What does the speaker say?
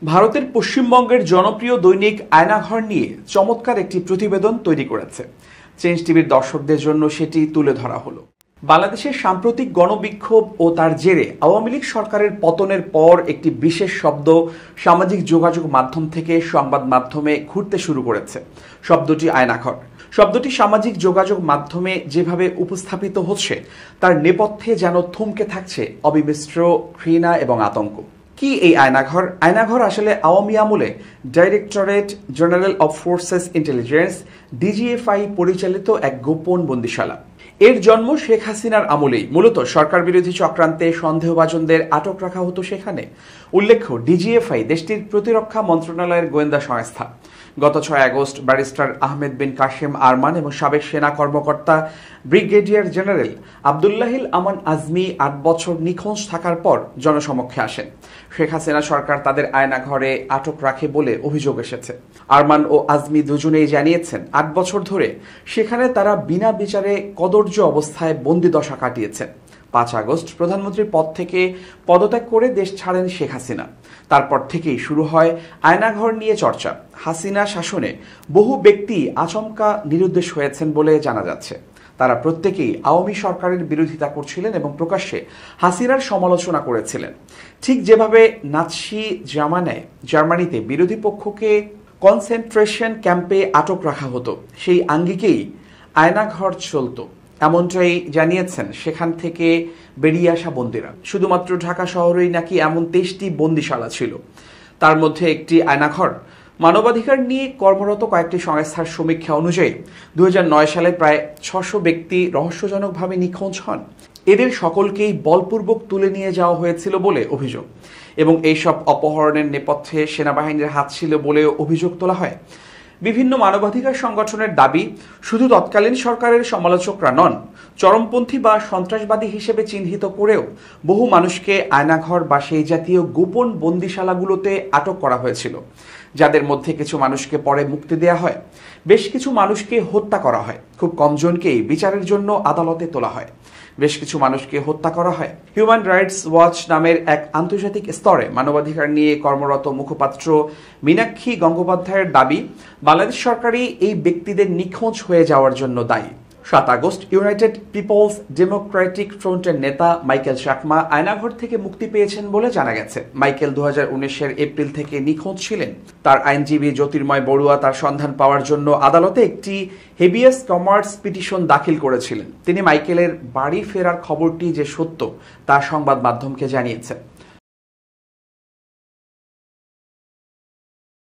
ভারতের পশ্চিমবঙ্গের জনপ্রিয় দৈনিক আয়নাঘর নিয়ে চমৎকার একটি প্রতিবেদন তৈরি করেছে। চেঞ্জ টিভির দর্শকদের জন্য সেটি তুলে ধরা হলো। বাংলাদেশের সাম্প্রতিক গণবিক্ষোভ ও তার জেরে আওয়ামী লীগ সরকারের পতনের পর একটি বিশেষ শব্দ সামাজিক যোগাযোগ মাধ্যম থেকে সংবাদ মাধ্যমে ঘুরতে শুরু করেছে। শব্দটি আয়নাঘর। শব্দটি সামাজিক যোগাযোগ মাধ্যমে যেভাবে উপস্থাপিত হচ্ছে তার নেপথ্যে যেন থমকে থাকছে অবিমিশ্র ঘৃণা এবং আতঙ্ক। কি এই আয়নাঘর? আয়নাঘর আসলে আওয়ামী আমলে directorate general of forces intelligence DGFI পরিচালিত এক গোপন বন্দিশালা। এর জন্ম শেখ হাসিনার আমলেই। মূলত সরকার বিরোধী চক্রান্তে সন্দেহভাজনদের আটক রাখা হতো সেখানে। উল্লেখ্য, ডিজিএফআই দেশটির প্রতিরক্ষা মন্ত্রণালয়ের গোয়েন্দা সংস্থা। গত 6 আগস্ট ব্যারিস্টার আহমেদ বিন কাশেম আরমান এবং সাবেক সেনা কর্মকর্তা ব্রিগেডিয়ার জেনারেল আবদুল্লাহিল আমান আজমি 8 বছর নিখোঁজ থাকার পর জনসমক্ষে আসেন। শেখ হাসিনা সরকার তাদের আয়নাঘরে আটক রাখে বলে অভিযোগ এসেছে। আরমান ও আজমি দুজনেই জানিয়েছেন 8 বছর ধরে সেখানে তারা বিনা বিচারে কদর্য অবস্থায় বন্দিদশা কাটিয়েছেন। 5 আগস্ট প্রধানমন্ত্রীর পদ থেকে পদত্যাগ করে দেশ ছাড়েন শেখ হাসিনা। তারপর থেকেই শুরু হয় আয়নাঘর নিয়ে চর্চা। হাসিনা শাসনে বহু ব্যক্তি আচমকা নিরুদ্দেশ হয়েছেন বলে জানা যাচ্ছে। তারা প্রত্যেকেই আওয়ামী সরকারের বিরোধিতা করছিলেন এবং প্রকাশ্যে হাসিনার সমালোচনা করেছিলেন। ঠিক যেভাবে নাৎসি জামানায় জার্মানিতে বিরোধী পক্ষকে কনসেন্ট্রেশন ক্যাম্পে আটক রাখা হতো, সেই আঙ্গিকেই আয়নাঘর চলত। এমনটাই জানিয়েছেন সেখান থেকে বেরিয়ে আসা বন্দীরা। শুধুমাত্র ঢাকা শহরেই নাকি এমন 23টি বন্দিশালা ছিল, তার মধ্যে একটি আয়নাঘর। মানবাধিকার নিয়ে কর্মরত কয়েকটি সংস্থার সমীক্ষা অনুযায়ী 2009 সালে প্রায় 600 ব্যক্তি রহস্যজনকভাবে নিখোঁজ হন। এদের সকলকেই বলপূর্বক তুলে নিয়ে যাওয়া হয়েছিল বলে অভিযোগ এবং এইসব অপহরণের নেপথ্যে সেনাবাহিনীর হাত ছিল বলেও অভিযোগ তোলা হয়। বিভিন্ন মানবাধিকার সংগঠনের দাবি, শুধু তৎকালীন সরকারের সমালোচকরা নন, চরমপন্থী বা সন্ত্রাসবাদী হিসেবে চিহ্নিত করেও বহু মানুষকে আয়নাঘর বা সেই জাতীয় গোপন বন্দিশালাগুলোতে আটক করা হয়েছিল, যাদের মধ্যে কিছু মানুষকে পরে মুক্তি দেওয়া হয়। বেশ কিছু মানুষকে হত্যা করা হয়। খুব কমজনকেই বিচারের জন্য আদালতে তোলা হয়। বেশ কিছু মানুষকে হত্যা করা হয়। হিউম্যান রাইটস ওয়াচ নামের এক আন্তর্জাতিক স্তরে মানবাধিকার নিয়ে কর্মরত মুখপাত্র মীনাক্ষী গঙ্গোপাধ্যায়ের দাবি, বাংলাদেশ সরকারই এই ব্যক্তিদের নিখোঁজ হয়ে যাওয়ার জন্য দায়ী। 7 আগস্ট ইউনাইটেড পিপলস ডেমোক্রেটিক ফ্রন্টের নেতা মাইকেল চাকমা আয়নাঘর থেকে মুক্তি পেয়েছেন বলে জানা গেছে। মাইকেল 2019-এর এপ্রিল থেকে নিখোঁজ ছিলেন। তার আইনজীবী জ্যোতির্ময় বড়ুয়া তার সন্ধান পাওয়ার জন্য আদালতে একটি হেবিয়াস কর্পাস পিটিশন দাখিল করেছিলেন। তিনি মাইকেলের বাড়ি ফেরার খবরটি যে সত্য তা সংবাদ মাধ্যমকে জানিয়েছেন।